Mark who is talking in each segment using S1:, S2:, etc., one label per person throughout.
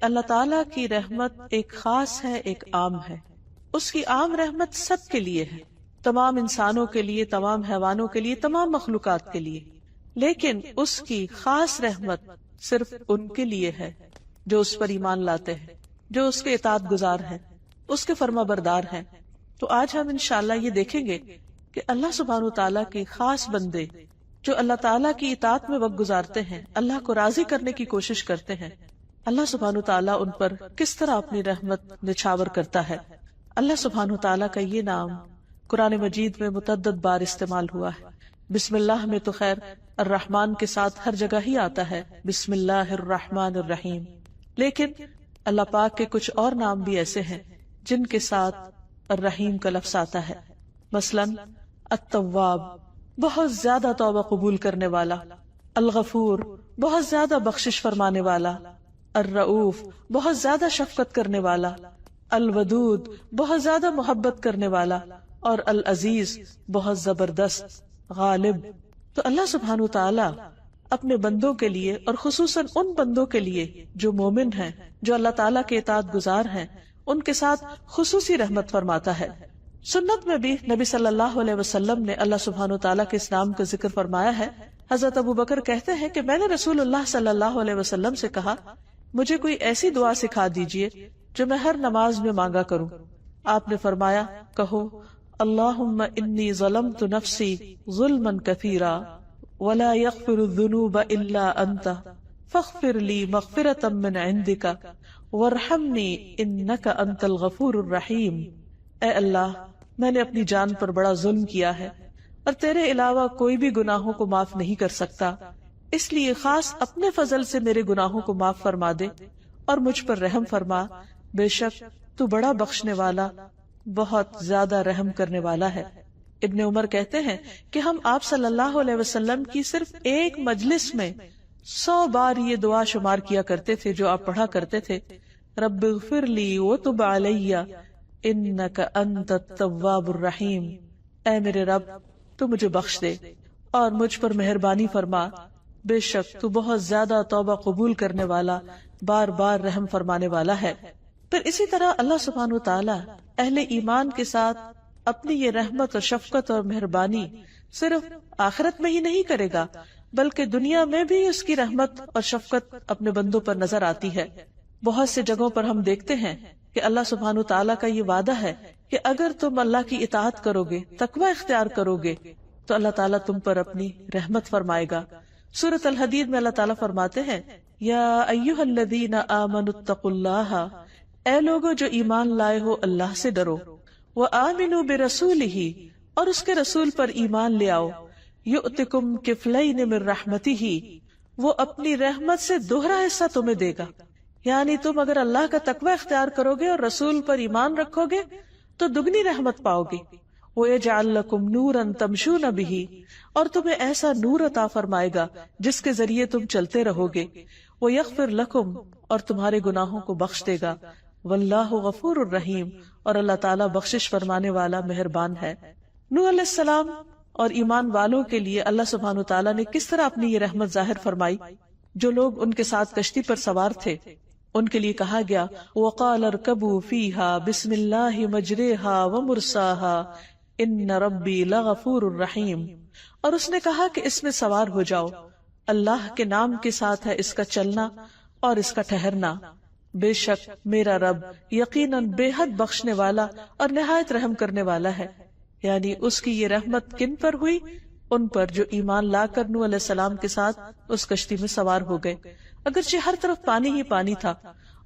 S1: اللہ تعالیٰ کی رحمت ایک خاص ہے، ایک عام ہے. اس کی عام رحمت سب کے لیے ہے، تمام انسانوں کے لیے، تمام حیوانوں کے لیے، تمام مخلوقات کے لیے. لیکن اس کی خاص رحمت صرف ان کے لیے ہے جو اس پر ایمان لاتے ہیں، جو اس کے اطاعت گزار ہیں، اس کے فرما بردار ہیں. تو آج ہم انشاءاللہ یہ دیکھیں گے کہ اللہ سبحانہ تعالیٰ کے خاص بندے جو اللہ تعالیٰ کی اطاعت میں وقت گزارتے ہیں، اللہ کو راضی کرنے کی کوشش کرتے ہیں، اللہ سبحانہ تعالیٰ ان پر کس طرح اپنی رحمت نچھاور کرتا ہے. اللہ سبحانہ تعالیٰ کا یہ نام قرآن مجید میں متعدد بار استعمال ہوا ہے. بسم اللہ میں تو خیر الرحمن کے ساتھ ہر جگہ ہی آتا ہے، بسم اللہ الرحمن الرحیم. لیکن اللہ پاک کے کچھ اور نام بھی ایسے ہیں جن کے ساتھ الرحیم کا لفظ آتا ہے. مثلاً التواب، بہت زیادہ توبہ قبول کرنے والا. الغفور، بہت زیادہ بخشش فرمانے والا. الرؤوف، بہت زیادہ شفقت کرنے والا. الودود، بہت زیادہ محبت کرنے والا. اور العزیز، بہت زبردست، غالب. تو اللہ سبحانہ تعالیٰ اپنے بندوں کے لیے اور خصوصاً ان بندوں کے لیے جو مومن ہیں، جو اللہ تعالیٰ کے اطاعت گزار ہیں، ان کے ساتھ خصوصی رحمت فرماتا ہے. سنت میں بھی نبی صلی اللہ علیہ وسلم نے اللہ سبحانہ تعالیٰ کے اس نام کا ذکر فرمایا ہے. حضرت ابو بکر کہتے ہیں کہ میں نے رسول اللہ صلی اللہ علیہ وسلم سے کہا، مجھے کوئی ایسی دعا سکھا دیجئے جو میں ہر نماز میں مانگا کروں. آپ نے فرمایا، کہو اللہم انی ظلمت نفسی ظلما کثیرا ولا یغفر الذنوب الا انت فاغفر لی مغفرۃ من عندک وارحمنی انک انت الغفور الرحیم. اے اللہ، میں نے اپنی جان پر بڑا ظلم کیا ہے اور تیرے علاوہ کوئی بھی گناہوں کو معاف نہیں کر سکتا، اس لیے خاص اپنے فضل سے میرے گناہوں کو معاف فرما دے اور مجھ پر رحم فرما. بے شک تو بڑا بخشنے والا، بہت زیادہ رحم کرنے والا ہے. ابن عمر کہتے ہیں کہ ہم آپ صلی اللہ علیہ وسلم کی صرف ایک مجلس میں 100 بار یہ دعا شمار کیا کرتے تھے جو آپ پڑھا کرتے تھے، رب اغفر لی وتب علی انک انت التواب الرحیم. اے میرے رب، تو مجھے بخش دے اور مجھ پر مہربانی فرما، بے شک تو بہت زیادہ توبہ قبول کرنے والا، بار بار رحم فرمانے والا ہے. پھر اسی طرح اللہ سبحانہ تعالیٰ اہل ایمان کے ساتھ اپنی یہ رحمت اور شفقت اور مہربانی صرف آخرت میں ہی نہیں کرے گا، بلکہ دنیا میں بھی اس کی رحمت اور شفقت اپنے بندوں پر نظر آتی ہے. بہت سے جگہوں پر ہم دیکھتے ہیں کہ اللہ سبحانہ تعالیٰ کا یہ وعدہ ہے کہ اگر تم اللہ کی اطاعت کرو گے، تقوی اختیار کرو گے، تو اللہ تعالیٰ تم پر اپنی رحمت فرمائے گا. سورۃ الحدید میں اللہ تعالیٰ فرماتے ہیں، یا ایھا الذین آمنوا اتقوا اللہ، اے لوگو جو ایمان لائے ہو اللہ سے ڈرو. وآمنوا برسولہ، اور اس کے رسول پر ایمان لے آؤ. یؤتکم کفلین من رحمتہ، وہ اپنی رحمت سے دوہرا حصہ تمہیں دے گا. یعنی تم اگر اللہ کا تقوی اختیار کرو گے اور رسول پر ایمان رکھو گے تو دگنی رحمت پاؤ گے. وَيَجْعَلْ لَكُمْ نُورًا تَمْشُونَ بِهِ، اور تمہیں ایسا نور عطا فرمائے گا جس کے ذریعے تم چلتے رہو گے. وَيَغْفِرْ لَكُمْ، اور تمہارے گناہوں کو بخش دے گا. وَاللَّهُ غَفُورٌ رَحِيمٌ، اور اللہ تعالیٰ بخشش فرمانے والا مہربان ہے. نوح علیہ السلام اور ایمان والوں کے لیے اللہ سبحانہ تعالیٰ نے کس طرح اپنی یہ رحمت ظاہر فرمائی. جو لوگ ان کے ساتھ کشتی پر سوار تھے ان کے لیے کہا گیا، وَقَالَ ارْكَبُوا فِيهَا بِسْمِ اللَّهِ مَجْرَاهَا وَمُرْسَاهَا إِنَّ رَبِّي لَغَفُورٌ رَحِيمٌ، اور اس نے کہا کہ اس میں سوار ہو جاؤ، اللہ کے نام کے ساتھ ہے اس کا چلنا اور اس کا ٹھہرنا، بے شک میرا رب یقیناً بے حد بخشنے والا اور نہایت رحم کرنے والا ہے. یعنی اس کی یہ رحمت کن پر ہوئی؟ ان پر جو ایمان لا کر نوح علیہ السلام کے ساتھ اس کشتی میں سوار ہو گئے. اگرچہ ہر طرف پانی ہی پانی تھا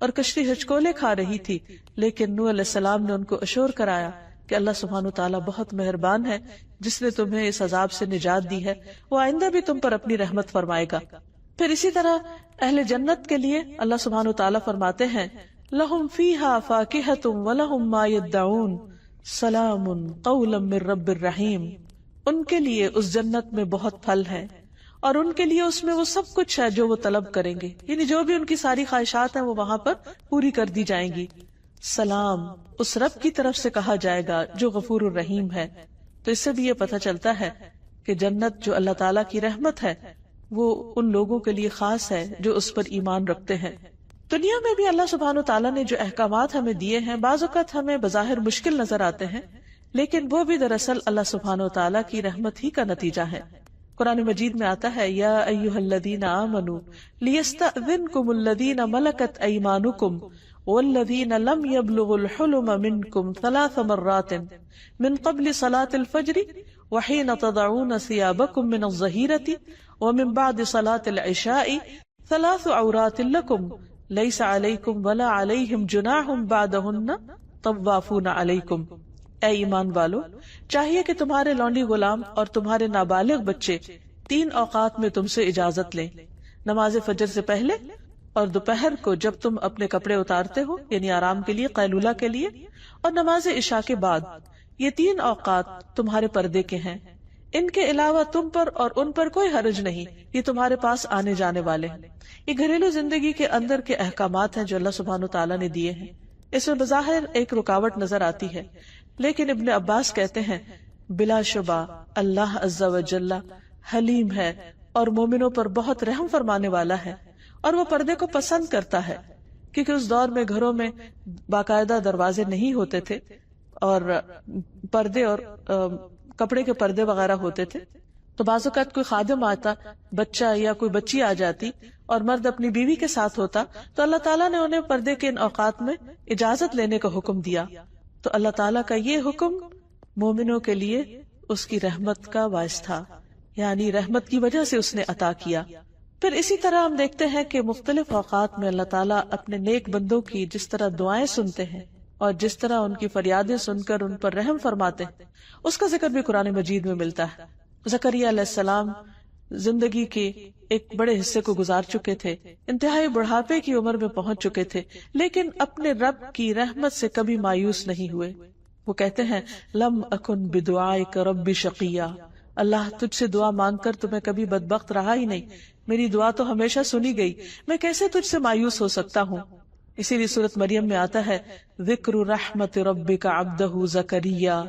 S1: اور کشتی ہچکولے کھا رہی تھی، لیکن نوح علیہ السلام نے ان کو اشور کرایا کہ اللہ سبحانہ تعالیٰ بہت مہربان ہے جس نے تمہیں اس عذاب سے نجات دی ہے، وہ آئندہ بھی تم پر اپنی رحمت فرمائے گا. پھر اسی طرح اہل جنت کے لیے اللہ سبحانہ تعالیٰ فرماتے ہیں، لہم فیہا فاکہۃ ولہم ما یدعون سلام قولا من رب الرحیم. ان کے لیے اس جنت میں بہت پھل ہیں اور ان کے لیے اس میں وہ سب کچھ ہے جو وہ طلب کریں گے، یعنی جو بھی ان کی ساری خواہشات ہیں وہ وہاں پر پوری کر دی جائیں گی. سلام اس رب کی طرف سے کہا جائے گا جو غفور الرحیم ہے. تو اس سے بھی یہ پتہ چلتا ہے کہ جنت جو اللہ تعالیٰ کی رحمت ہے وہ ان لوگوں کے لیے خاص ہے جو اس پر ایمان رکھتے ہیں. دنیا میں بھی اللہ سبحانہ تعالیٰ نے جو احکامات ہمیں دیے ہیں بعض اوقات ہمیں بظاہر مشکل نظر آتے ہیں، لیکن وہ بھی دراصل اللہ سبحانہ تعالیٰ کی رحمت ہی کا نتیجہ ہے۔ قرآن مجید میں آتا ہے یا ایھا الذین آمنوا لیستأذنکم الذین ملکت ایمانکم والذین لم یبلغوا الحلم منکم 3 مرات من قبل صلاة الفجر وحین تضعون ثیابکم من الظہیرۃ ومن بعد صلاة العشاء 3 عورات لکم لیس علیکم ولا علیہم جناح بعدہن طوافون علیکم۔ اے ایمان والو، چاہیے کہ تمہارے لونڈی غلام اور تمہارے نابالغ بچے 3 اوقات میں تم سے اجازت لیں، نماز فجر سے پہلے اور دوپہر کو جب تم اپنے کپڑے اتارتے ہو یعنی آرام کے لیے، قیلولہ کے لیے، اور نماز عشاء کے بعد۔ یہ 3 اوقات تمہارے پردے کے ہیں، ان کے علاوہ تم پر اور ان پر کوئی حرج نہیں، یہ تمہارے پاس آنے جانے والے ہیں۔ یہ گھریلو زندگی کے اندر کے احکامات ہیں جو اللہ سبحانہ تعالیٰ نے دیے ہیں۔ اس میں بظاہر ایک رکاوٹ نظر آتی ہے، لیکن ابن عباس کہتے ہیں بلا شبہ اللہ عز و جل حلیم ہے اور مومنوں پر بہت رحم فرمانے والا ہے، اور وہ پردے کو پسند کرتا ہے، کیونکہ اس دور میں گھروں میں باقاعدہ دروازے نہیں ہوتے تھے اور پردے اور کپڑے کے پردے وغیرہ ہوتے تھے، تو بعض اوقات کوئی خادم آتا، بچہ یا کوئی بچی آ جاتی اور مرد اپنی بیوی کے ساتھ ہوتا، تو اللہ تعالیٰ نے انہیں پردے کے ان اوقات میں اجازت لینے کا حکم دیا۔ تو اللہ تعالیٰ کا یہ حکم مومنوں کے لیے اس کی رحمت کا باعث تھا، یعنی رحمت کی وجہ سے اس نے عطا کیا۔ پھر اسی طرح ہم دیکھتے ہیں کہ مختلف اوقات میں اللہ تعالیٰ اپنے نیک بندوں کی جس طرح دعائیں سنتے ہیں اور جس طرح ان کی فریادیں سن کر ان پر رحم فرماتے ہیں، اس کا ذکر بھی قرآن مجید میں ملتا ہے۔ زکریا علیہ السلام زندگی کے ایک بڑے حصے کو گزار چکے تھے، انتہائی بڑھاپے کی عمر میں پہنچ چکے تھے، لیکن اپنے رب کی رحمت سے کبھی مایوس نہیں ہوئے۔ وہ کہتے ہیں لم اکن بدعائک رب شقیا، اللہ تجھ سے دعا مانگ کر تو میں کبھی بدبخت رہا ہی نہیں، میری دعا تو ہمیشہ سنی گئی، میں کیسے تجھ سے مایوس ہو سکتا ہوں۔ اسی لیے سورۃ مریم میں آتا ہے ذکر رحمت ربک عبدہ زکریا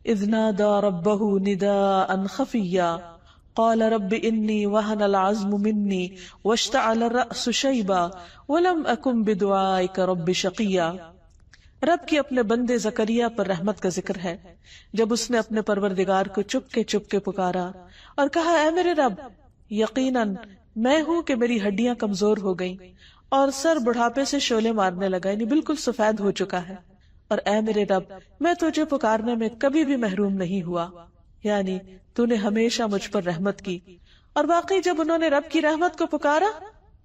S1: اذ نادى ربه نداء خفيا قال رب انی وهن العظم منی واشتعل الرأس شیبا ولم اکن بدعائک رب شقیا۔ رب کی اپنے بندے زکریا پر رحمت کا ذکر ہے، جب اس نے اپنے پروردگار کو چپ کے پکارا اور کہا اے میرے رب، یقیناً میں ہوں کہ میری ہڈیاں کمزور ہو گئیں اور سر بڑھاپے سے شعلے مارنے لگا، یعنی بالکل سفید ہو چکا ہے، اور اے میرے رب میں تجھے پکارنے میں کبھی بھی محروم نہیں ہوا، یعنی تو نے ہمیشہ مجھ پر رحمت کی۔ اور واقعی جب انہوں نے رب کی رحمت کو پکارا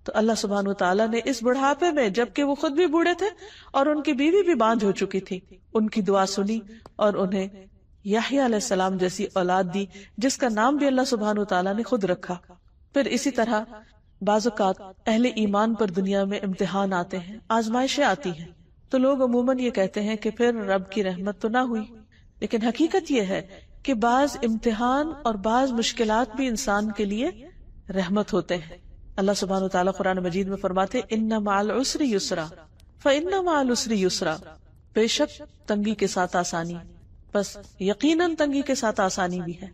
S1: تو اللہ سبحانہ وتعالیٰ نے اس بڑھاپے میں، جبکہ وہ خود بھی بوڑھے تھے اور ان کی بیوی بھی بانجھ ہو چکی تھی، ان کی دعا سنی اور انہیں یحییٰ علیہ السلام جیسی اولاد دی، جس کا نام بھی اللہ سبحانہ وتعالیٰ نے خود رکھا۔ پھر اسی طرح بعض اوقات اہل ایمان پر دنیا میں امتحان آتے ہیں، آزمائشیں آتی ہیں، تو لوگ عموماً یہ کہتے ہیں کہ پھر رب کی رحمت تو نہ ہوئی، لیکن حقیقت یہ ہے کہ بعض امتحان اور بعض مشکلات بھی انسان کے لیے رحمت ہوتے ہیں۔ اللہ سبحانہ وتعالیٰ قرآن مجید میں فرماتے ان مع العسر یسرا فإن مع العسر یسرا، بے شک تنگی کے ساتھ آسانی، بس یقیناً تنگی کے ساتھ آسانی بھی ہے۔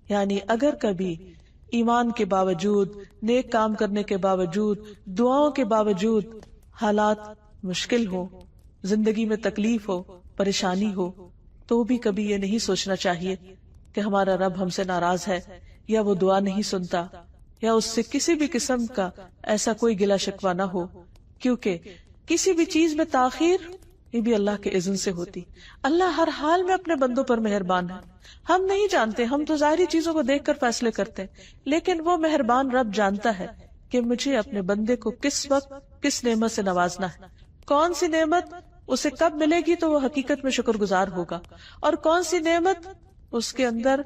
S1: یعنی اگر کبھی ایمان کے باوجود، نیک کام کرنے کے باوجود، دعاؤں کے باوجود حالات مشکل ہو، زندگی میں تکلیف ہو، پریشانی ہو، تو بھی کبھی یہ نہیں سوچنا چاہیے کہ ہمارا رب ہم سے ناراض ہے یا وہ دعا نہیں سنتا یا اس سے کسی بھی قسم کا ایسا کوئی گلہ شکوہ نہ ہو، کیونکہ کسی بھی چیز میں تاخیر یہ بھی اللہ کے اذن سے ہوتی۔ اللہ ہر حال میں اپنے بندوں پر مہربان ہے، ہم نہیں جانتے، ہم تو ظاہری چیزوں کو دیکھ کر فیصلے کرتے ہیں، لیکن وہ مہربان رب جانتا ہے کہ مجھے اپنے بندے کو کس وقت کس نعمت سے نوازنا ہے، کون سی نعمت اسے کب ملے گی تو وہ حقیقت میں شکر گزار ہوگا، اور کون سی نعمت اس کے اندر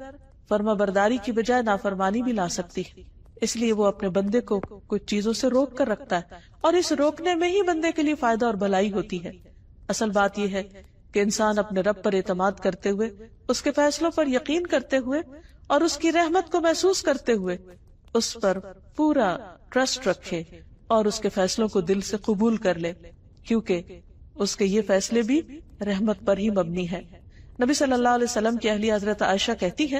S1: فرما برداری کی بجائے نافرمانی بھی لا سکتی ہے۔ اس لیے وہ اپنے بندے کو کچھ چیزوں سے روک کر رکھتا ہے، اور اس روکنے میں ہی بندے کے لیے فائدہ اور بھلائی ہوتی ہے۔ اصل بات یہ ہے کہ انسان اپنے رب پر اعتماد کرتے ہوئے، اس کے فیصلوں پر یقین کرتے ہوئے اور اس کی رحمت کو محسوس کرتے ہوئے اس پر پورا ٹرسٹ رکھے اور اس کے فیصلوں کو دل سے قبول کر لے، کیونکہ اس کے یہ فیصلے بھی رحمت پر ہی مبنی ہے۔ نبی صلی اللہ علیہ وسلم کی اہلیہ حضرت عائشہ کہتی ہے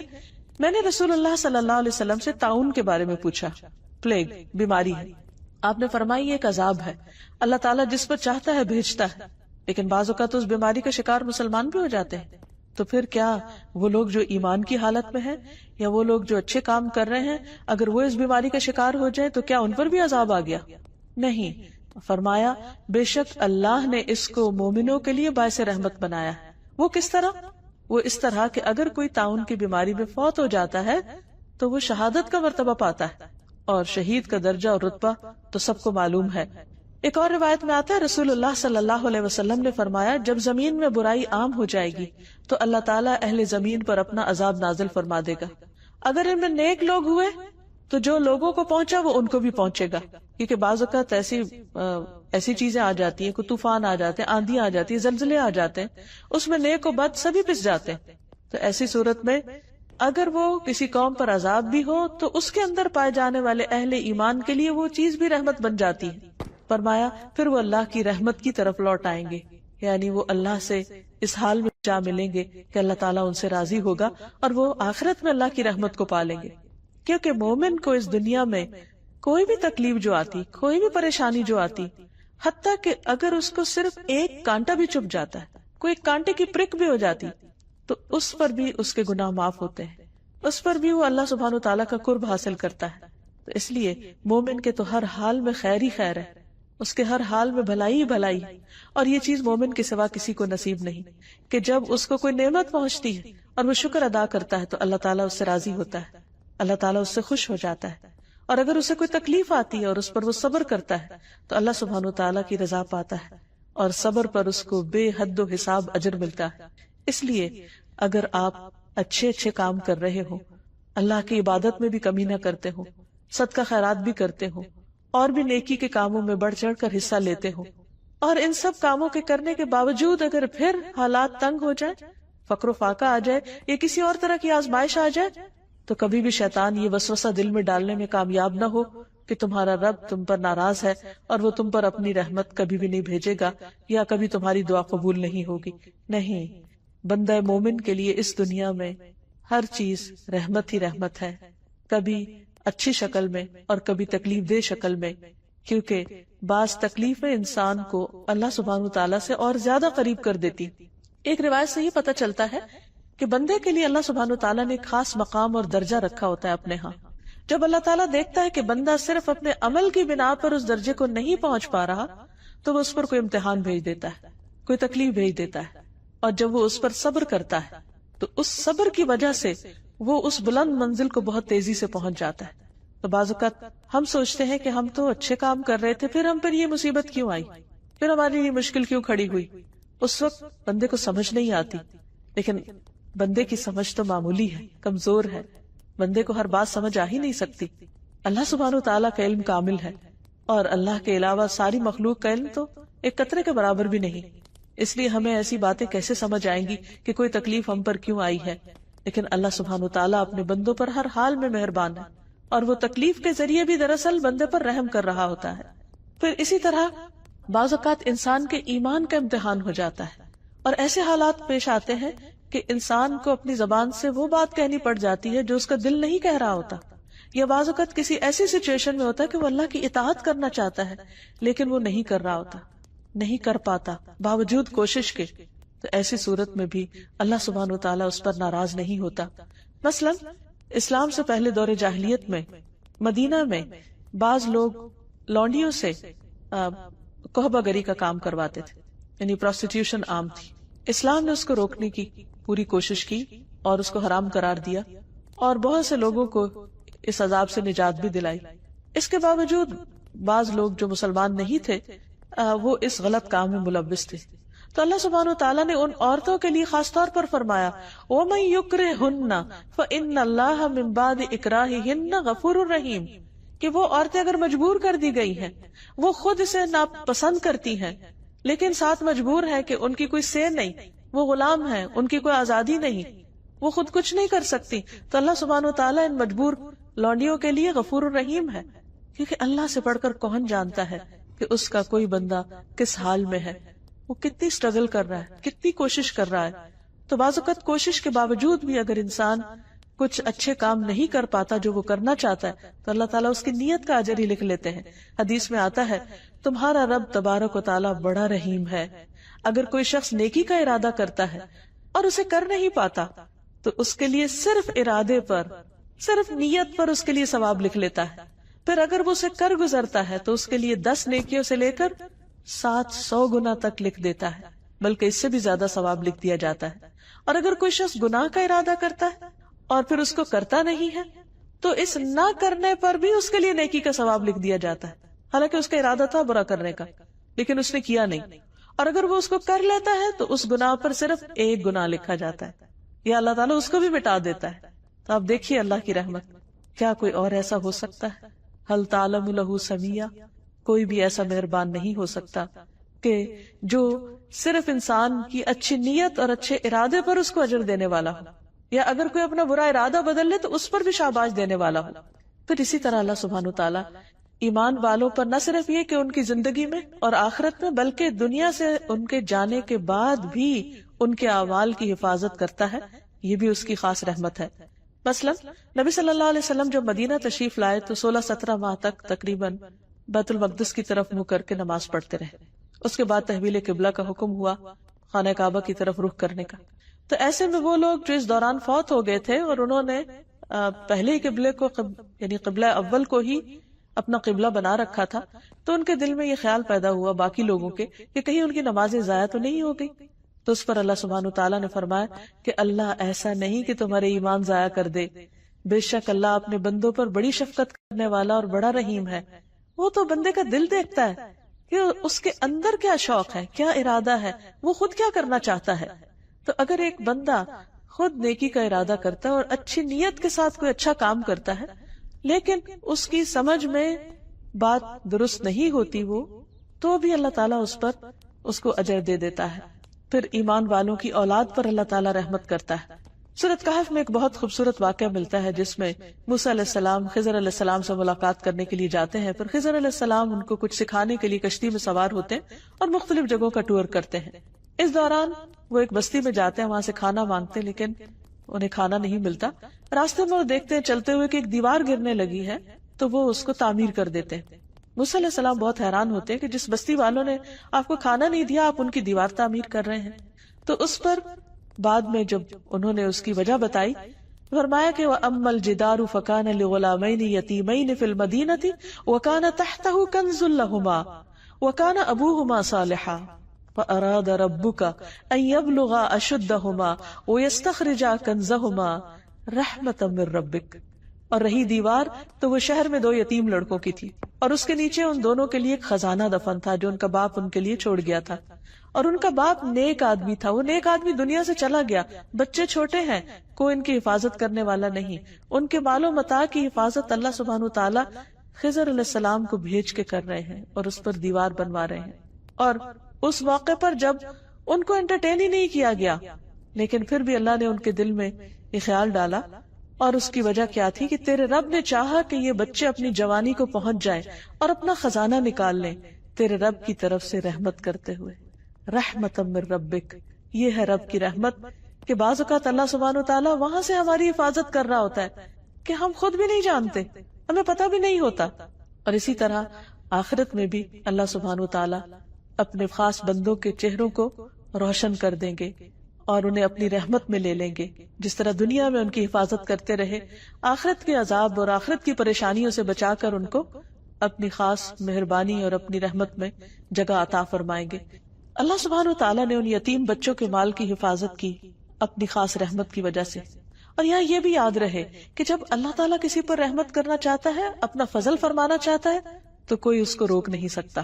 S1: میں نے رسول اللہ صلی اللہ علیہ وسلم سے طاعون کے بارے میں پوچھا، پلیگ بیماری ہے۔ آپ نے فرمائی ایک عذاب ہے، اللہ تعالیٰ جس پر چاہتا ہے بھیجتا ہے، لیکن بعض اوقات اس بیماری کا شکار مسلمان بھی ہو جاتے ہیں. تو پھر کیا وہ لوگ جو ایمان کی حالت میں ہیں یا وہ لوگ جو اچھے کام کر رہے ہیں، اگر وہ اس بیماری کا شکار ہو جائے تو کیا ان پر بھی عذاب آ گیا؟ نہیں. فرمایا بے شک اللہ نے اس کو مومنوں کے لیے باعث رحمت بنایا ہے. وہ کس طرح؟ وہ اس طرح کہ اگر کوئی طاعون کی بیماری میں فوت ہو جاتا ہے تو وہ شہادت کا مرتبہ پاتا ہے، اور شہید کا درجہ اور رتبہ تو سب کو معلوم ہے. ایک اور روایت میں آتا ہے رسول اللہ صلی اللہ علیہ وسلم نے فرمایا جب زمین میں برائی عام ہو جائے گی تو اللہ تعالیٰ اہل زمین پر اپنا عذاب نازل فرما دے گا. اگر ان میں نیک لوگ ہوئے تو جو لوگوں کو پہنچا وہ ان کو بھی پہنچے گا، کیونکہ بعض اوقات ایسی چیزیں آ جاتی ہیں، کوئی طوفان آ جاتے ہیں، آندھی آ جاتی ہے، زلزلے آ جاتے ہیں، اس میں نیک و بد سبھی پس جاتے ہیں. تو ایسی صورت میں اگر وہ کسی قوم پر عذاب بھی ہو تو اس کے اندر پائے جانے والے اہل ایمان کے لیے وہ چیز بھی رحمت بن جاتی ہے. فرمایا پھر وہ اللہ کی رحمت کی طرف لوٹ آئیں گے، یعنی وہ اللہ سے اس حال میں جا ملیں گے کہ اللہ تعالیٰ ان سے راضی ہوگا اور وہ آخرت میں اللہ کی رحمت کو پالیں گے. کیونکہ مومن کو اس دنیا میں کوئی بھی تکلیف جو آتی، کوئی بھی پریشانی جو آتی، حتیٰ کہ اگر اس کو صرف ایک کانٹا بھی چبھ جاتا ہے، کوئی کانٹے کی پرک بھی ہو جاتی، تو اس پر بھی اس کے گناہ معاف ہوتے ہیں، اس پر بھی وہ اللہ سبحانہ و تعالیٰ کا قرب حاصل کرتا ہے. تو اس لیے مومن کے تو ہر حال میں خیر ہی خیر ہے، اس کے ہر حال میں بھلائی ہی بھلائی، اور یہ چیز مومن کے سوا کسی کو نصیب نہیں کہ جب اس کو کوئی نعمت پہنچتی ہے اور وہ شکر ادا کرتا ہے تو اللہ تعالیٰ اس سے راضی ہوتا ہے، اللہ تعالیٰ اس سے خوش ہو جاتا ہے. اور اگر اسے کوئی تکلیف آتی ہے اور اس پر وہ صبر کرتا ہے تو اللہ سبحانہ و تعالیٰ کی رضا پاتا ہے، اور صبر پر اس کو بے حد و حساب اجر ملتا ہے. اس لیے اگر آپ اچھے اچھے کام کر رہے ہو، اللہ کی عبادت میں بھی کمی نہ کرتے ہو، صدقہ خیرات بھی کرتے ہو، اور بھی نیکی کے کاموں میں بڑھ چڑھ کر حصہ لیتے ہو، اور ان سب کاموں کے کرنے کے باوجود اگر پھر حالات تنگ ہو جائے، فقر و فاقہ آ جائے یا کسی اور طرح کی آزمائش آ جائے، تو کبھی بھی شیطان یہ وسوسہ دل میں ڈالنے میں کامیاب نہ ہو کہ تمہارا رب تم پر ناراض ہے اور وہ تم پر اپنی رحمت کبھی بھی نہیں بھیجے گا یا کبھی تمہاری دعا قبول نہیں ہوگی. نہیں، بندہ مومن کے لیے اس دنیا میں ہر چیز رحمت ہی رحمت ہے، کبھی اچھی شکل میں اور کبھی تکلیف دہ شکل میں، کیونکہ بعض تکلیفیں انسان کو اللہ سبحانہ وتعالیٰ سے اور زیادہ قریب کر دیتی. ایک روایت سے یہ پتہ چلتا ہے کہ بندے کے لیے اللہ سبحانہ وتعالیٰ نے ایک خاص مقام اور درجہ رکھا ہوتا ہے اپنے ہاں. جب اللہ تعالیٰ دیکھتا ہے کہ بندہ صرف اپنے عمل کی بنا پر اس درجے کو نہیں پہنچ پا رہا تو وہ اس پر کوئی امتحان بھیج دیتا ہے، کوئی تکلیف بھیج دیتا ہے، اور جب وہ اس پر صبر کرتا ہے تو اس صبر کی وجہ سے وہ اس بلند منزل کو بہت تیزی سے پہنچ جاتا ہے. تو بعض اوقات ہم سوچتے ہیں کہ ہم تو اچھے کام کر رہے تھے، پھر ہم پر یہ مصیبت کیوں آئی، پھر ہماری یہ مشکل کیوں کھڑی ہوئی. اس وقت بندے کو سمجھ نہیں آتی، لیکن بندے کی سمجھ تو معمولی ہے، کمزور ہے، بندے کو ہر بات سمجھ آ ہی نہیں سکتی. اللہ سبحانہ وتعالیٰ کا علم کامل ہے، اور اللہ کے علاوہ ساری مخلوق کا علم تو ایک قطرے کے برابر بھی نہیں. اس لیے ہمیں ایسی باتیں کیسے سمجھ آئیں گی کہ کوئی تکلیف ہم پر کیوں آئی ہے. لیکن اللہ سبحانہ وتعالیٰ اپنے بندوں پر ہر حال میں مہربان ہے، اور وہ تکلیف کے ذریعے بھی دراصل بندے پر رحم کر رہا ہوتا ہے. پھر اسی طرح بعض اوقات انسان کے ایمان کا امتحان ہو جاتا ہے، اور ایسے حالات پیش آتے ہیں کہ انسان کو اپنی زبان سے وہ بات کہنی پڑ جاتی ہے جو اس کا دل نہیں کہہ رہا ہوتا، یا بعض اوقات کسی ایسی سچویشن میں ہوتا ہے کہ وہ اللہ کی اطاعت کرنا چاہتا ہے لیکن وہ نہیں کر رہا ہوتا، نہیں کر پاتا باوجود کوشش کے. تو ایسی صورت میں بھی اللہ سبحانہ وتعالیٰ اس پر ناراض نہیں ہوتا. مثلا اسلام سے پہلے دور جاہلیت میں مدینہ میں بعض لوگ لونڈیوں سے کوہبہ گری کا کام کرواتے تھے، یعنی پروسٹیٹیوشن عام تھی. اسلام نے اس کو روکنے کی پوری کوشش کی اور اس کو حرام قرار دیا، اور بہت سے لوگوں کو اس عذاب سے نجات بھی دلائی. اس کے باوجود بعض لوگ جو مسلمان نہیں تھے وہ اس غلط کام میں ملوث تھے. تو اللہ سبحانہ وتعالیٰ نے ان عورتوں کے لیے خاص طور پر فرمایا وَمَن يُكْرِهُنَّ فَإِنَّ اللَّهَ مِن بَعْدِ إِكْرَاهِهِنَّ غَفُورٌ رَحِيمٌ، کہ وہ عورتیں اگر مجبور کر دی گئی ہیں، وہ خود اسے ناپسند کرتی ہیں لیکن ساتھ مجبور ہے کہ ان کی کوئی سے نہیں، وہ غلام ہیں، ان کی کوئی آزادی نہیں، وہ خود کچھ نہیں کر سکتی. تو اللہ سبحانہ وتعالیٰ ان مجبور لونڈیوں کے لیے غفور الرحیم ہے، کیونکہ اللہ سے بڑھ کر کون جانتا ہے کہ اس کا کوئی بندہ کس حال میں ہے، وہ کتنی سٹرگل کر رہا ہے، کتنی کوشش کر رہا ہے. تو بعض اوقات کوشش کے باوجود بھی اگر انسان کچھ اچھے کام نہیں کر پاتا جو وہ کرنا چاہتا ہے تو اللہ تعالیٰ اس کی نیت کا اجر ہی لکھ لیتے ہیں. حدیث میں آتا ہے تمہارا رب تبارک و تعالیٰ بڑا رحیم ہے. اگر کوئی شخص نیکی کا ارادہ کرتا ہے اور اسے کر نہیں پاتا تو اس کے لیے صرف ارادے پر، صرف نیت پر اس کے لیے ثواب لکھ لیتا ہے. پھر اگر وہ اسے کر گزرتا ہے تو اس کے لیے 10 نیکیوں سے لے کر 700 گنا تک لکھ دیتا ہے، بلکہ اس سے بھی زیادہ ثواب لکھ دیا جاتا ہے. اور اگر کوئی شخص گناہ کا ارادہ کرتا ہے اور پھر اس کو کرتا نہیں ہے تو اس نہ کرنے پر بھی اس کے لیے نیکی کا ثواب لکھ دیا جاتا ہے، حالانکہ اس کا ارادہ تھا برا کرنے کا لیکن اس نے کیا نہیں. اور اگر وہ اس کو کر لیتا ہے تو اس گناہ پر صرف 1 گناہ لکھا جاتا ہے، یا اللہ تعالیٰ اس کو بھی مٹا دیتا ہے. تو آپ دیکھیے اللہ کی رحمت، کیا کوئی اور ایسا ہو سکتا ہے؟ ہل تعلم لہ سمیہ، کوئی بھی ایسا مہربان نہیں ہو سکتا کہ جو صرف انسان کی اچھی نیت اور اچھے ارادے پر اس کو اجر دینے والا ہو، یا اگر کوئی اپنا برا ارادہ بدل لے تو اس پر بھی شاباش دینے والا ہو. پھر اسی طرح اللہ سبحانہ وتعالیٰ ایمان والوں پر نہ صرف یہ کہ ان کی زندگی میں اور آخرت میں، بلکہ دنیا سے ان کے جانے کے بعد بھی ان کے اعمال کی حفاظت کرتا ہے. یہ بھی اس کی خاص رحمت ہے. مثلا نبی صلی اللہ علیہ وسلم جب مدینہ تشریف لائے تو 16-17 ماہ تک تقریباً بیت المقدس کی طرف منہ کر کے نماز پڑھتے رہے. اس کے بعد تحویل قبلہ کا حکم ہوا، خانہ کعبہ کی طرف رخ کرنے کا. تو ایسے میں وہ لوگ جو اس دوران فوت ہو گئے تھے اور انہوں نے پہلے ہی قبلے کو یعنی قبلہ اول کو ہی اپنا قبلہ بنا رکھا تھا، تو ان کے دل میں یہ خیال پیدا ہوا باقی لوگوں کے کہ کہیں ان کی نمازیں ضائع تو نہیں ہو گئی. تو اس پر اللہ سبحانہ تعالیٰ نے فرمایا کہ اللہ ایسا نہیں کہ تمہارے ایمان ضائع کر دے، بے شک اللہ اپنے بندوں پر بڑی شفقت کرنے والا اور بڑا رحیم ہے. وہ تو بندے کا دل دیکھتا ہے کہ اس کے اندر کیا شوق ہے، کیا ارادہ ہے، وہ خود کیا کرنا چاہتا ہے. تو اگر ایک بندہ خود نیکی کا ارادہ کرتا ہے اور اچھی نیت کے ساتھ کوئی اچھا کام کرتا ہے لیکن اس کی سمجھ میں بات درست نہیں ہوتی وہ، تو بھی اللہ تعالیٰ اس پر اس کو اجر دے دیتا ہے. پھر ایمان والوں کی اولاد پر اللہ تعالیٰ رحمت کرتا ہے. سورۃ کہف میں ایک بہت خوبصورت واقعہ ملتا ہے جس میں موسیٰ علیہ السلام خضر علیہ السلام سے ملاقات کرنے کے لیے جاتے ہیں. پھر خضر علیہ السلام ان کو کچھ سکھانے کے لیے کشتی میں سوار ہوتے ہیں اور مختلف جگہوں کا ٹور کرتے ہیں. اس دوران وہ ایک بستی میں جاتے ہیں، وہاں سے کھانا مانگتے لیکن انہیں کھانا نہیں ملتا. راستے میں وہ دیکھتے ہیں چلتے ہوئے کہ ایک دیوار گرنے لگی ہے تو وہ اس کو تعمیر کر دیتے ہیں. موسیٰ علیہ السلام بہت حیران ہوتے ہیں کہ جس بستی والوں نے آپ کو کھانا نہیں دیا آپ ان کی دیوار تعمیر کر رہے ہیں. تو اس پر بعد میں جب انہوں نے اس کی وجہ بتائی فرمایا کہ وَأَمَّا الْجِدَارُ فَكَانَ لِغُلَامَيْنِ يَتِيمَيْنِ فِي الْمَدِينَةِ وَكَانَ تَحْتَهُ كَنْزٌ لَهُمَا وَكَانَ أَبُوهُمَا صَالِحًا فَأَرَادَ رَبُّكَ أَن يَبْلُغَا أَشُدَّهُمَا وَيَسْتَخْرِجَا كَنْزَهُمَا رَحْمَةً مِّن رَّبِّكَ. اور رہی دیوار تو وہ شہر میں 2 یتیم لڑکوں کی تھی اور اس کے نیچے ان دونوں کے لیے ایک خزانہ دفن تھا جو ان کا باپ ان کے لیے چھوڑ گیا تھا. اور ان کا باپ نیک آدمی تھا، وہ نیک آدمی دنیا سے چلا گیا، بچے چھوٹے ہیں، کوئی ان کی حفاظت کرنے والا نہیں. ان کے مال و متاع کی حفاظت اللہ سبحانہ وتعالیٰ خضر علیہ السلام کو بھیج کے کر رہے ہیں اور اس پر دیوار بنوا رہے ہیں. اور اس موقع پر جب ان کو انٹرٹین ہی نہیں کیا گیا لیکن پھر بھی اللہ نے ان کے دل میں یہ خیال ڈالا. اور اس کی وجہ کیا تھی کہ تیرے رب نے چاہا کہ یہ بچے اپنی جوانی کو پہنچ جائیں اور اپنا خزانہ نکال لیں تیرے رب کی طرف سے رحمت کرتے ہوئے. رحمت من ربک، یہ ہے رب کی رحمت کہ بعض اوقات اللہ سبحانہ وتعالیٰ وہاں سے ہماری حفاظت کر رہا ہوتا ہے کہ ہم خود بھی نہیں جانتے، ہمیں پتہ بھی نہیں ہوتا. اور اسی طرح آخرت میں بھی اللہ سبحانہ وتعالیٰ اپنے خاص بندوں کے چہروں کو روشن کر دیں گے اور انہیں اپنی رحمت میں لے لیں گے. جس طرح دنیا میں ان کی حفاظت کرتے رہے، آخرت کے عذاب اور آخرت کی پریشانیوں سے بچا کر ان کو اپنی خاص مہربانی اور اپنی رحمت میں جگہ عطا فرمائیں گے. اللہ سبحانہ وتعالیٰ نے ان یتیم بچوں کے مال کی حفاظت کی اپنی خاص رحمت کی وجہ سے. اور یہاں یہ بھی یاد رہے کہ جب اللہ تعالیٰ کسی پر رحمت کرنا چاہتا ہے، اپنا فضل فرمانا چاہتا ہے، تو کوئی اس کو روک نہیں سکتا.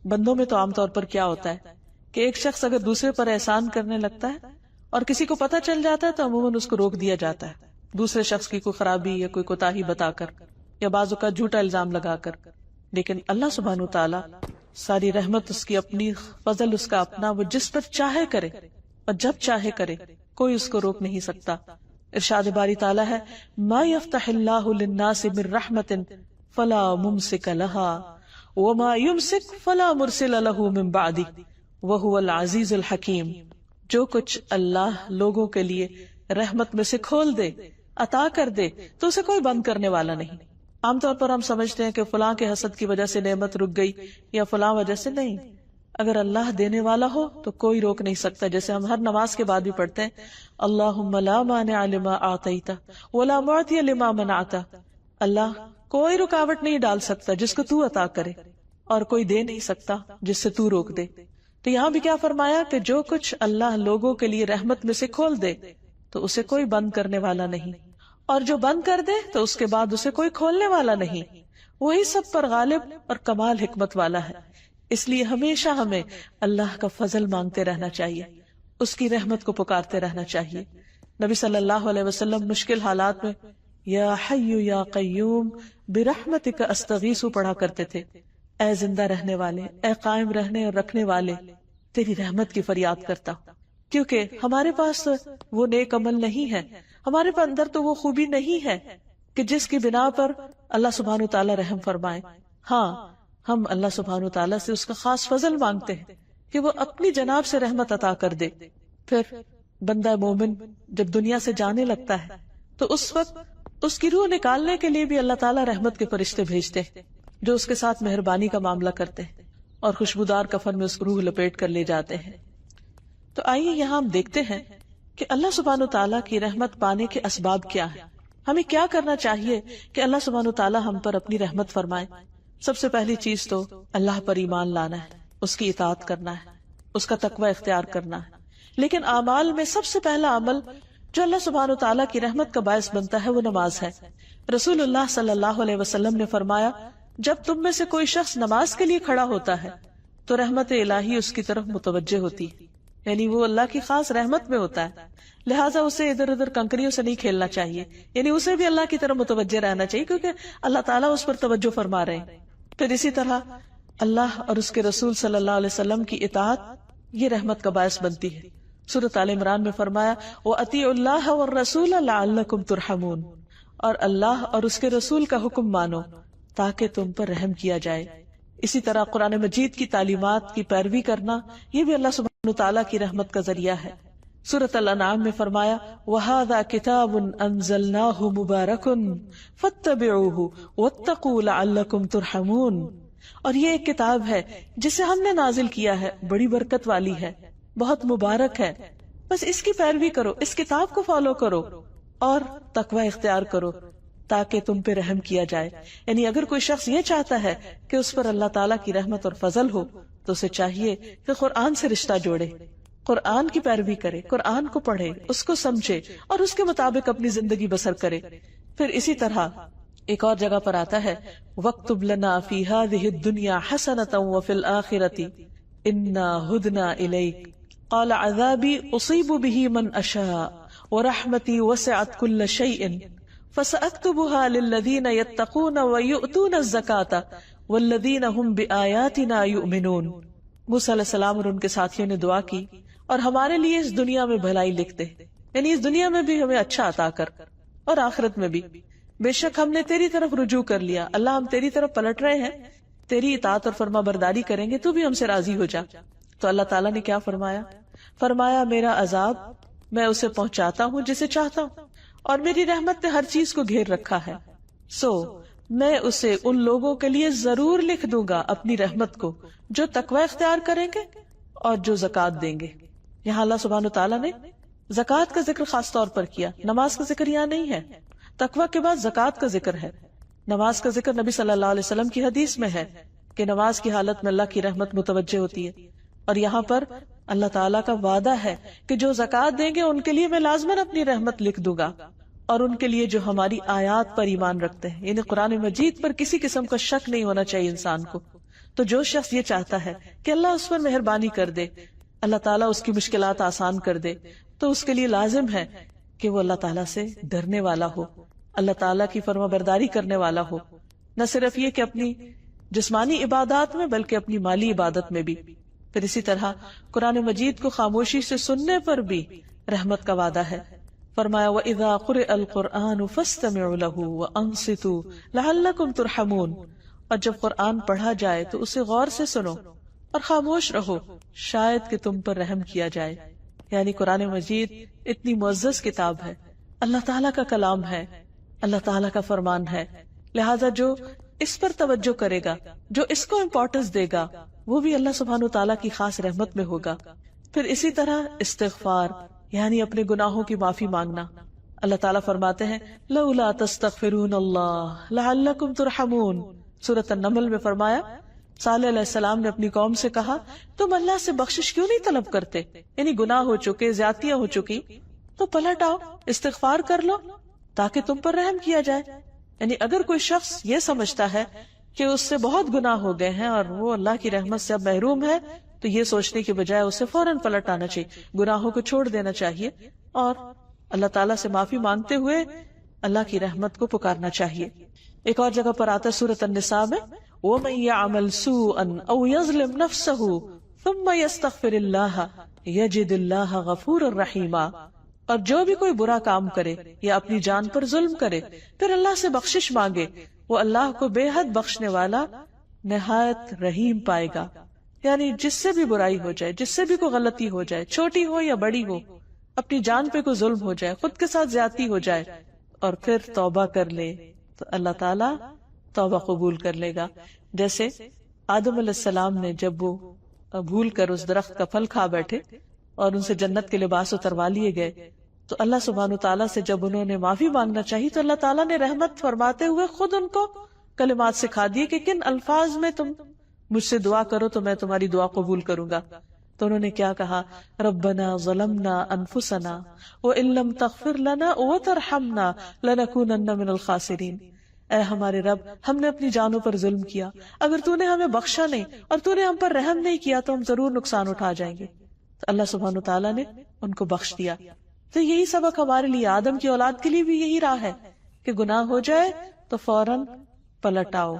S1: بندوں میں تو عام طور پر کیا ہوتا ہے کہ ایک شخص اگر دوسرے پر احسان کرنے لگتا ہے اور کسی کو پتہ چل جاتا ہے تو عموماً اس کو روک دیا جاتا ہے دوسرے شخص کی کوئی خرابی یا کوئی کوتاہی بتا کر یا بعض اوقات جھوٹا الزام لگا کر. لیکن اللہ سبحانہ وتعالیٰ ساری رحمت اس کی اپنی، فضل اس کا اپنا، وہ جس پر چاہے کرے اور جب چاہے کرے، کوئی اس کو روک نہیں سکتا. ارشاد باری تعالیٰ ہے ما یفتح اللہ للناس من رحمت فلا ممسک لها وما یمسک فلا مرسل له من بعدہ وہو العزیز الحکیم. جو کچھ اللہ لوگوں کے لیے رحمت میں سے کھول دے عطا کر دے تو اسے کوئی بند کرنے والا نہیں. عام طور پر ہم سمجھتے ہیں کہ فلاں کے حسد کی وجہ سے نعمت رک گئی یا فلاں وجہ سے. نہیں، اگر اللہ دینے والا ہو تو کوئی روک نہیں سکتا. جیسے ہم ہر نماز کے بعد بھی پڑھتے ہیں اللہم لا مانع لما اعطیت ولا معطی لما منعت. اللہ کوئی رکاوٹ نہیں ڈال سکتا جس کو تو عطا کرے، اور کوئی دے نہیں سکتا جس سے تو روک دے. تو یہاں بھی کیا فرمایا کہ جو کچھ اللہ لوگوں کے لیے رحمت میں سے کھول دے تو اسے کوئی بند کرنے والا نہیں، اور جو بند کر دے تو اس کے بعد اسے کوئی کھولنے والا نہیں. وہی سب پر غالب اور کمال حکمت والا ہے. اس لیے ہمیشہ ہمیں اللہ کا فضل مانگتے رہنا چاہیے، اس کی رحمت کو پکارتے رہنا چاہیے. نبی صلی اللہ علیہ وسلم مشکل حالات میں یا حی یا قیوم برحمتک استغیث پڑھا کرتے تھے. اے زندہ رہنے والے، اے قائم رہنے اور رکھنے والے، تیری رحمت کی فریاد کرتا ہوں. کیونکہ ہمارے پاس وہ نیک عمل نہیں ہے، ہمارے اندر تو وہ خوبی نہیں ہے کہ جس کی بنا پر اللہ سبحانہ وتعالی رحم فرمائے. ہاں، ہم اللہ سبحانہ وتعالی سے اس کا خاص فضل مانگتے ہیں کہ وہ اپنی جناب سے رحمت عطا کر دے. پھر بندہ مومن جب دنیا سے جانے لگتا ہے تو اس وقت اس کی روح نکالنے کے لیے بھی اللہ تعالیٰ رحمت کے فرشتے بھیجتے ہیں جو اس کے ساتھ مہربانی کا معاملہ کرتے ہیں اور خوشبودار کفن میں اس کو روح لپیٹ کر لے جاتے ہیں. تو آئیے یہاں ہم دیکھتے ہیں کہ اللہ سبحانہ وتعالیٰ کی رحمت پانے کے اسباب کیا ہیں. ہمیں کیا کرنا چاہیے کہ اللہ سبحانہ وتعالیٰ ہم پر اپنی رحمت فرمائے. سب سے پہلی چیز تو اللہ پر ایمان لانا ہے، اس کی اطاعت کرنا ہے، اس کا تقوی اختیار کرنا ہے. لیکن اعمال میں سب سے پہلا عمل جو اللہ سبحانہ وتعالیٰ کی رحمت کا باعث بنتا ہے وہ نماز ہے. رسول اللہ صلی اللہ علیہ وسلم نے فرمایا جب تم میں سے کوئی شخص نماز کے لیے کھڑا ہوتا ہے تو رحمت الہی اس کی طرف متوجہ ہوتی ہے، یعنی وہ اللہ کی خاص رحمت میں ہوتا ہے. لہٰذا اسے ادھر ادھر کنکریوں سے نہیں کھیلنا چاہیے، یعنی اسے بھی اللہ کی طرف متوجہ رہنا چاہیے کیونکہ اللہ تعالیٰ اس پر توجہ فرما رہے ہیں. پھر اسی طرح اللہ اور اس کے رسول صلی اللہ علیہ وسلم کی اطاعت یہ رحمت کا باعث بنتی ہے. سورۃ آل عمران میں فرمایا وَأَطِیعُوا اللَّهَ وَالرَّسُولَ لَعَلَّکُمْ تُرْحَمُونَ، اور اللہ اور اس کے رسول کا حکم مانو تاکہ تم پر رحم کیا جائے. اسی طرح قرآن مجید کی تعلیمات کی پیروی کرنا یہ بھی اللہ سبحانہ تعالیٰ کی رحمت کا ذریعہ ہے. سورۃ الانعام میں فرمایا وَهَذَا كِتَابٌ أَنزَلْنَاهُ مُبَارَكٌ فَاتَّبِعُوهُ وَاتَّقُوا لَعَلَّكُمْ تُرْحَمُونَ، اور یہ ایک کتاب ہے جسے ہم نے نازل کیا ہے، بڑی برکت والی ہے، بہت مبارک ہے، بس اس کی پیروی کرو، اس کتاب کو فالو کرو اور تقوی اختیار کرو تاکہ تم پہ رحم کیا جائے. یعنی اگر کوئی شخص یہ چاہتا ہے کہ اس پر اللہ تعالیٰ کی رحمت اور فضل ہو تو اسے چاہیے کہ قرآن سے رشتہ جوڑے، قرآن کی پیروی کرے، قرآن کو پڑھے، اس کو سمجھے اور اس کے مطابق اپنی زندگی بسر کرے. پھر اسی طرح ایک اور جگہ پر آتا ہے وَاكْتُبْ لَنَا فِي هَذِهِ الدُّنْيَا حَسَنَةً وَفِي الْآخِرَةِ إِنَّا هُدْنَا إِلَيْكَ قَالَ عَذَابِي أُصِيبُ بِهِ مَنْ أَشَاءُ وَرَحْمَتِي وَسِعَتْ كُلَّ شَيْءٍ فَسَأَكْتُبُهَا لِلَّذِينَ يَتَّقُونَ وَيُؤْتُونَ الزَّكَاةَ وَالَّذِينَ هُمْ بِآيَاتِنَا يُؤْمِنُونَ. موسیٰ علیہ السلام اور ان کے ساتھیوں نے دعا کی اور ہمارے لیے اس دنیا میں بھلائی لکھ دے، یعنی اس دنیا میں بھی ہمیں اچھا عطا کر اور آخرت میں بھی. بے شک ہم نے تیری طرف رجوع کر لیا، اللہ ہم تیری طرف پلٹ رہے ہیں، تیری اطاعت اور فرما برداری کریں گے، تو بھی ہم سے راضی ہو جا. تو اللہ تعالیٰ نے کیا فرمایا میرا عذاب میں اسے پہنچاتا ہوں جسے چاہتا ہوں، اور میری رحمت نے ہر چیز کو گھیر رکھا ہے، سو میں اسے ان لوگوں کے لیے ضرور لکھ دوں گا اپنی رحمت کو جو تقوی اختیار کریں گے اور جو زکوٰۃ دیں گے. یہاں اللہ سبحانہ تعالیٰ نے زکوٰۃ کا ذکر خاص طور پر کیا، نماز کا ذکر یہاں نہیں ہے. تقوی کے بعد زکوٰۃ کا ذکر ہے. نماز کا ذکر نبی صلی اللہ علیہ وسلم کی حدیث میں ہے کہ نماز کی حالت میں اللہ کی رحمت متوجہ ہوتی ہے، اور یہاں پر اللہ تعالیٰ کا وعدہ ہے کہ جو زکوٰۃ دیں گے ان کے لیے میں لازماً اپنی رحمت لکھ دوں گا، اور ان کے لیے جو ہماری آیات پر ایمان رکھتے ہیں، یعنی قرآن مجید پر کسی قسم کا شک نہیں ہونا چاہیے انسان کو. تو جو شخص یہ چاہتا ہے کہ اللہ اس پر مہربانی کر دے، اللہ تعالیٰ اس کی مشکلات آسان کر دے، تو اس کے لیے لازم ہے کہ وہ اللہ تعالیٰ سے ڈرنے والا ہو، اللہ تعالیٰ کی فرما برداری کرنے والا ہو، نہ صرف یہ کہ اپنی جسمانی عبادات میں بلکہ اپنی مالی عبادت میں بھی. پھر اسی طرح قرآن مجید کو خاموشی سے سننے پر بھی رحمت کا وعدہ ہے. فرمایا وَإِذَا قُرِئَ الْقُرْآنُ فَاسْتَمِعُوا لَهُ وَأَنصِتُوا لَعَلَّكُمْ تُرْحَمُونَ، اور جب قرآن پڑھا جائے تو اسے غور سے سنو اور خاموش رہو شاید کہ تم پر رحم کیا جائے. یعنی قرآن مجید اتنی معزز کتاب ہے، اللہ تعالیٰ کا کلام ہے، اللہ تعالیٰ کا فرمان ہے، لہذا جو اس پر توجہ کرے گا، جو اس کو امپورٹنس دے گا، وہ بھی اللہ سبحانہ تعالیٰ کی خاص رحمت میں ہوگا۔ پھر اسی طرح استغفار یعنی اپنے گناہوں کی معافی مانگنا۔ اللہ تعالیٰ فرماتے ہیں لولا تستغفرون اللہ لعلکم ترحمون، سورۃ النمل میں فرمایا صالح علیہ السلام نے اپنی قوم سے کہا تم اللہ سے بخشش کیوں نہیں طلب کرتے، یعنی گناہ ہو چکے، زیادتیاں ہو چکی، تو پلٹ آؤ، استغفار کر لو تاکہ تم پر رحم کیا جائے۔ یعنی اگر کوئی شخص یہ سمجھتا ہے کہ اس سے بہت گناہ ہو گئے ہیں اور وہ اللہ کی رحمت سے اب محروم ہے، تو یہ سوچنے کی بجائے اسے فوراً پلٹ آنا چاہیے، گناہوں کو چھوڑ دینا چاہیے اور اللہ تعالیٰ سے معافی مانگتے ہوئے اللہ کی رحمت کو پکارنا چاہیے۔ ایک اور جگہ پر آتا ہے سورۃ النساء میں وَمَن يَعْمَلْ سُوءًا أَوْ يَظْلِمْ نَفْسَهُ ثُمَّ يَسْتَغْفِرِ اللَّهَ يَجِدِ اللَّهَ غَفُورًا رَحِيمًا، اور جو بھی کوئی برا کام کرے یا اپنی جان پر ظلم کرے پھر اللہ سے بخشش مانگے، وہ اللہ کو بے حد بخشنے والا نہایت رحیم پائے گا۔ یعنی جس سے بھی برائی ہو جائے، جس سے بھی کوئی غلطی ہو جائے، چھوٹی ہو یا بڑی ہو، اپنی جان پہ کوئی ظلم ہو جائے، خود کے ساتھ زیادتی ہو جائے اور پھر توبہ کر لے تو اللہ تعالیٰ توبہ قبول کر لے گا۔ جیسے آدم علیہ السلام نے جب وہ بھول کر اس درخت کا پھل کھا بیٹھے اور ان سے جنت کے لباس اتروا لیے گئے، تو اللہ سبحانہ تعالیٰ سے جب انہوں نے معافی مانگنا چاہی تو اللہ تعالیٰ نے رحمت فرماتے ہوئے خود ان کو کلمات سکھا دیے کہ کن الفاظ میں تم مجھ سے دعا کرو تو میں تمہاری دعا قبول کروں گا۔ تو انہوں نے کیا کہا، ربنا ظلمنا انفسنا وان لم تغفر لنا وترحمنا لنکونن من الخاسرین، اے ہمارے رب ہم نے اپنی جانوں پر ظلم کیا، اگر تو نے ہمیں بخشا نہیں اور تو نے ہم پر رحم نہیں کیا تو ہم ضرور نقصان اٹھا جائیں گے۔ تو اللہ سبحانہ تعالیٰ نے ان کو بخش دیا۔ تو یہی سبق ہمارے لیے، آدم کی اولاد کے لیے بھی یہی راہ ہے کہ گناہ ہو جائے تو فوراً پلٹ آؤ،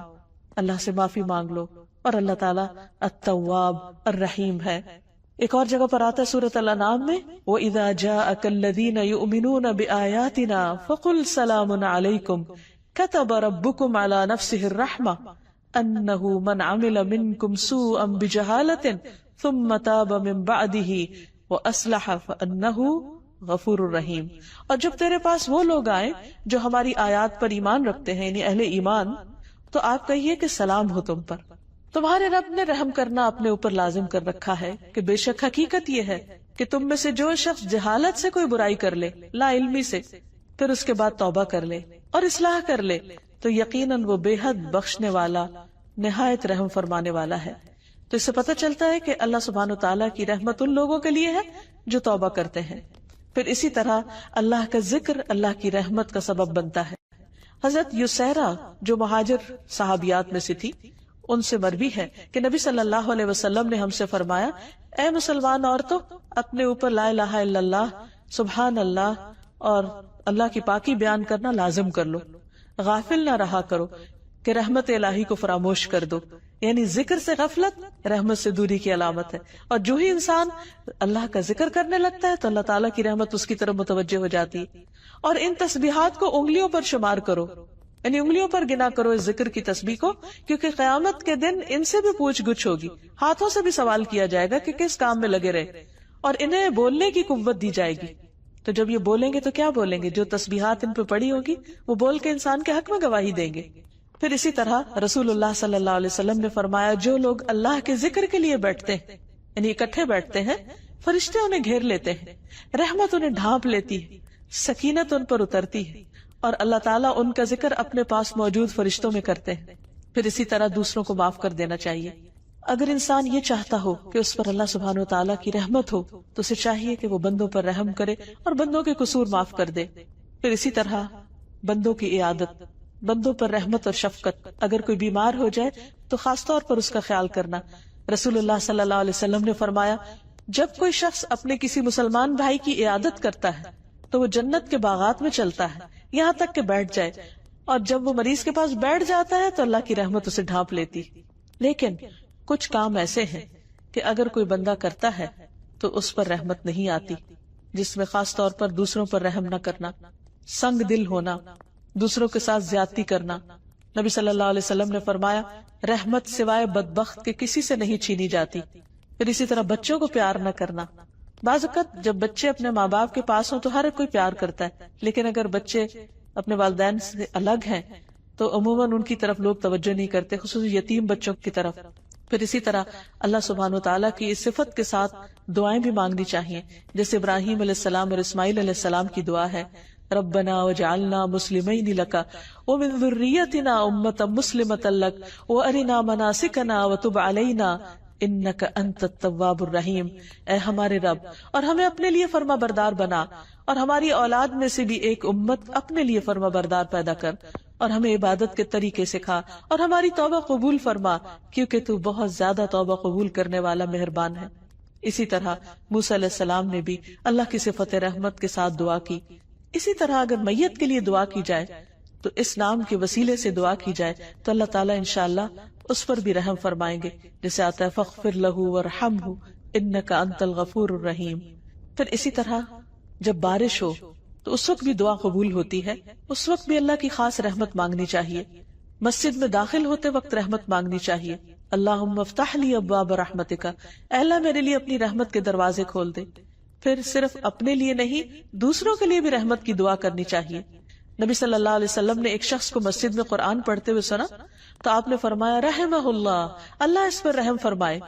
S1: اللہ سے معافی مانگ لو، اور اللہ تعالیٰ التواب الرحیم ہے۔ ایک اور جگہ پر آتا ہے سورۃ الانعام میں وَإِذَا جَاءَكَ الَّذِينَ يُؤْمِنُونَ بِآيَاتِنَا فَقُلْ سَلَامٌ عَلَيْكُمْ كَتَبَ رَبُّكُمْ عَلَى نَفْسِهِ الرَّحْمَةَ أَنَّهُ مَنْ عَمِلَ مِنْكُمْ سُوءًا بِجَهَالَةٍ ثُمَّ تَابَ مِنْ بَعْدِهِ وَأَصْلَحَ فَأَنَّهُ غفور الرحیم۔ اور جب تیرے پاس وہ لوگ آئیں جو ہماری آیات پر ایمان رکھتے ہیں، یعنی اہل ایمان، تو آپ کہیے کہ سلام ہو تم پر، تمہارے رب نے رحم کرنا اپنے اوپر لازم کر رکھا ہے کہ بے شک حقیقت یہ ہے کہ تم میں سے جو شخص جہالت سے کوئی برائی کر لے، لا علمی سے، پھر اس کے بعد توبہ کر لے اور اصلاح کر لے تو یقیناً وہ بے حد بخشنے والا، نہایت رحم فرمانے والا ہے۔ تو اس سے پتہ چلتا ہے کہ اللہ سبحانہ تعالیٰ کی رحمت ان لوگوں کے لیے ہے جو توبہ کرتے ہیں۔ پھر اسی طرح اللہ کا ذکر اللہ کی رحمت کا سبب بنتا ہے۔ حضرت یسیرہ جو مہاجر صحابیات میں سے تھی، ان سے مروی ہے کہ نبی صلی اللہ علیہ وسلم نے ہم سے فرمایا، اے مسلمان عورتوں، اپنے اوپر لا الہ الا اللہ، سبحان اللہ اور اللہ کی پاکی بیان کرنا لازم کر لو، غافل نہ رہا کرو کہ رحمت الہی کو فراموش کر دو۔ یعنی ذکر سے غفلت رحمت سے دوری کی علامت ہے، اور جو ہی انسان اللہ کا ذکر کرنے لگتا ہے تو اللہ تعالیٰ کی رحمت اس کی طرف متوجہ ہو جاتی ہے۔ اور ان تسبیحات کو انگلیوں پر شمار کرو، یعنی انگلیوں پر گنا کرو اس ذکر کی تسبیح کو، کیونکہ قیامت کے دن ان سے بھی پوچھ گچھ ہوگی، ہاتھوں سے بھی سوال کیا جائے گا کہ کس کام میں لگے رہے، اور انہیں بولنے کی قوت دی جائے گی۔ تو جب یہ بولیں گے تو کیا بولیں گے؟ جو تسبیحات ان پہ پڑی ہوگی وہ بول کے انسان کے حق میں گواہی دیں گے۔ پھر اسی طرح رسول اللہ صلی اللہ علیہ وسلم نے فرمایا، جو لوگ اللہ کے ذکر کے لیے بیٹھتے ہیں، یعنی اکٹھے بیٹھتے ہیں، فرشتے انہیں گھیر لیتے ہیں، رحمت انہیں ڈھانپ لیتی ہے، سکینت ان پر اترتی ہے، اور اللہ تعالیٰ ان کا ذکر اپنے پاس موجود فرشتوں میں کرتے ہیں۔ پھر اسی طرح دوسروں کو معاف کر دینا چاہیے۔ اگر انسان یہ چاہتا ہو کہ اس پر اللہ سبحانہ و تعالیٰ کی رحمت ہو تو اسے چاہیے کہ وہ بندوں پر رحم کرے اور بندوں کے قصور معاف کر دے۔ پھر اسی طرح بندوں کی عیادت، بندوں پر رحمت اور شفقت، اگر کوئی بیمار ہو جائے تو خاص طور پر اس کا خیال کرنا۔ رسول اللہ صلی اللہ علیہ وسلم نے فرمایا، جب کوئی شخص اپنے کسی مسلمان بھائی کی عیادت کرتا ہے تو وہ جنت کے باغات میں چلتا ہے یہاں تک کہ بیٹھ جائے، اور جب وہ مریض کے پاس بیٹھ جاتا ہے تو اللہ کی رحمت اسے ڈھانپ لیتی۔ لیکن کچھ کام ایسے ہیں کہ اگر کوئی بندہ کرتا ہے تو اس پر رحمت نہیں آتی، جس میں خاص طور پر دوسروں پر رحم نہ کرنا، سنگ دل ہونا، دوسروں کے ساتھ زیادتی کرنا۔ نبی صلی اللہ علیہ وسلم نے فرمایا، رحمت سوائے بدبخت کے کسی سے نہیں چھینی جاتی۔ پھر اسی طرح بچوں کو پیار نہ کرنا، بعض اوقات جب بچے اپنے ماں باپ کے پاس ہوں تو ہر کوئی پیار کرتا ہے، لیکن اگر بچے اپنے والدین سے الگ ہیں تو عموماً ان کی طرف لوگ توجہ نہیں کرتے، خصوصاً یتیم بچوں کی طرف۔ پھر اسی طرح اللہ سبحانہ وتعالیٰ کی اس صفت کے ساتھ دعائیں بھی مانگنی چاہیے، جیسے ابراہیم علیہ السلام اور اسماعیل علیہ السلام کی دعا ہے، ربنا وجعلنا مسلمین لک ومن ذریتنا امۃ مسلمۃ لک وارنا مناسکنا وتب علینا انک انت التواب الرحیم۔ اے ہمارے رب، اور ہمیں اپنے لیے فرما بردار بنا، اور ہماری اولاد میں سے بھی ایک امت اپنے لیے فرما بردار پیدا کر، اور ہمیں عبادت کے طریقے سکھا، اور ہماری توبہ قبول فرما، کیونکہ تو بہت زیادہ توبہ قبول کرنے والا مہربان ہے۔ اسی طرح موسیٰ علیہ السلام نے بھی اللہ کی صفت رحمت کے ساتھ دعا کی۔ اسی طرح اگر میت کے لیے دعا کی جائے تو اس نام کے وسیلے سے دعا کی جائے تو اللہ تعالیٰ انشاءاللہ اس پر بھی رحم فرمائیں گے، جیسے آتا ہے فاغفر لہ وارحمہ انک انت الغفور الرحیم۔ پھر اسی طرح جب بارش ہو تو اس وقت بھی دعا قبول ہوتی ہے، اس وقت بھی اللہ کی خاص رحمت مانگنی چاہیے۔ مسجد میں داخل ہوتے وقت رحمت مانگنی چاہیے، اللہم افتح لی ابواب رحمتک، اے اللہ میرے لیے اپنی رحمت کے دروازے کھول دے۔ پھر صرف اپنے لیے نہیں، دوسروں کے لیے بھی رحمت کی دعا کرنی چاہیے۔ نبی صلی اللہ علیہ وسلم نے ایک شخص کو مسجد میں قرآن پڑھتے ہوئے سنا تو آپ نے فرمایا رحمہ اللہ، اللہ اس پر رحم فرمائے،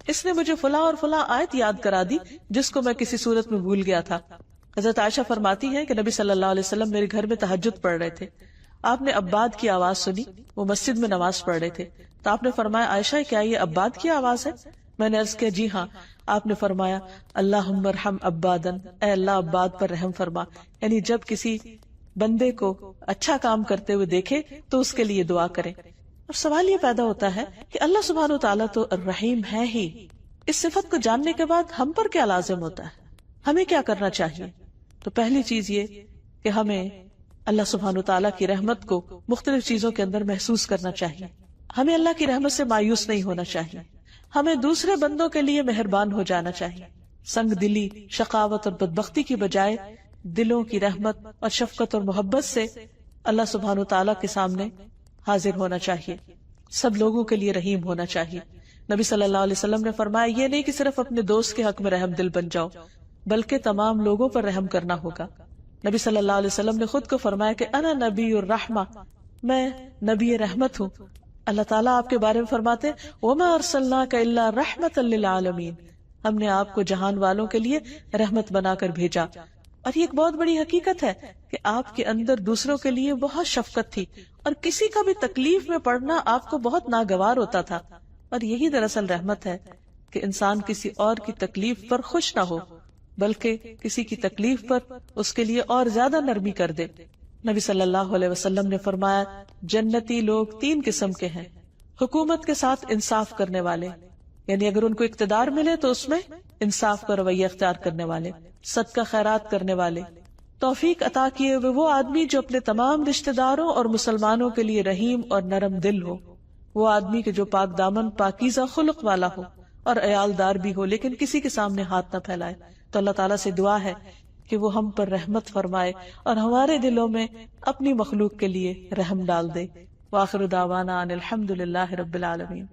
S1: اس نے مجھے فلاں اور فلاں آیت یاد کرا دی جس کو میں کسی صورت میں بھول گیا تھا۔ حضرت عائشہ فرماتی ہے کہ نبی صلی اللہ علیہ وسلم میرے گھر میں تہجد پڑھ رہے تھے، آپ نے عباد کی آواز سنی، وہ مسجد میں نماز پڑھ رہے تھے، تو آپ نے فرمایا عائشہ کیا یہ عباد کی آواز ہے؟ میں نے عرض کیا جی ہاں۔ آپ نے فرمایا اللہم ارحم عبادن، اے اللہ عباد پر رحم فرما، یعنی جب کسی بندے کو اچھا کام کرتے ہوئے دیکھے تو اس کے لیے دعا کرے۔ اب سوال یہ پیدا ہوتا ہے کہ اللہ سبحانہ وتعالیٰ تو الرحیم ہے ہی، اس صفت کو جاننے کے بعد ہم پر کیا لازم ہوتا ہے، ہمیں کیا کرنا چاہیے؟ تو پہلی چیز یہ کہ ہمیں اللہ سبحانہ وتعالیٰ کی رحمت کو مختلف چیزوں کے اندر محسوس کرنا چاہیے، ہمیں اللہ کی رحمت سے مایوس نہیں ہونا چاہیے، ہمیں دوسرے بندوں کے لیے مہربان ہو جانا چاہیے، سنگ دلی، شقاوت اور بدبختی کی بجائے دلوں کی رحمت اور شفقت اور محبت سے اللہ سبحانہ وتعالیٰ کے سامنے حاضر ہونا چاہیے، سب لوگوں کے لیے رحیم ہونا چاہیے۔ نبی صلی اللہ علیہ وسلم نے فرمایا یہ نہیں کہ صرف اپنے دوست کے حق میں رحم دل بن جاؤ، بلکہ تمام لوگوں پر رحم کرنا ہوگا۔ نبی صلی اللہ علیہ وسلم نے خود کو فرمایا کہ انا نبی الرحمہ، میں نبی رحمت ہوں۔ اللہ تعالیٰ آپ کے بارے میں فرماتے وما ارسلناک الا رحمۃ للعالمین، ہم نے آپ کو جہان والوں کے لیے رحمت بنا کر بھیجا۔ اور یہ ایک بہت بڑی حقیقت ہے کہ آپ کے اندر دوسروں کے لیے بہت شفقت تھی، اور کسی کا بھی تکلیف میں پڑنا آپ کو بہت ناگوار ہوتا تھا، اور یہی دراصل رحمت ہے کہ انسان کسی اور کی تکلیف پر خوش نہ ہو بلکہ کسی کی تکلیف پر اس کے لیے اور زیادہ نرمی کر دے۔ نبی صلی اللہ علیہ وسلم نے فرمایا جنتی لوگ 3 قسم کے ہیں، حکومت کے ساتھ انصاف کرنے والے، یعنی اگر ان کو اقتدار ملے تو اس میں انصاف کا رویہ اختیار کرنے والے، صدقہ خیرات کرنے والے، توفیق عطا کیے ہوئے وہ آدمی جو اپنے تمام رشتہ داروں اور مسلمانوں کے لیے رحیم اور نرم دل ہو، وہ آدمی کہ جو پاک دامن پاکیزہ خلق والا ہو اور عیالدار بھی ہو لیکن کسی کے سامنے ہاتھ نہ پھیلائے۔ تو اللہ تعالیٰ سے دعا ہے کہ وہ ہم پر رحمت فرمائے اور ہمارے دلوں میں اپنی مخلوق کے لیے رحم ڈال دے۔ وآخر دعوانا ان الحمد للہ رب العالمین۔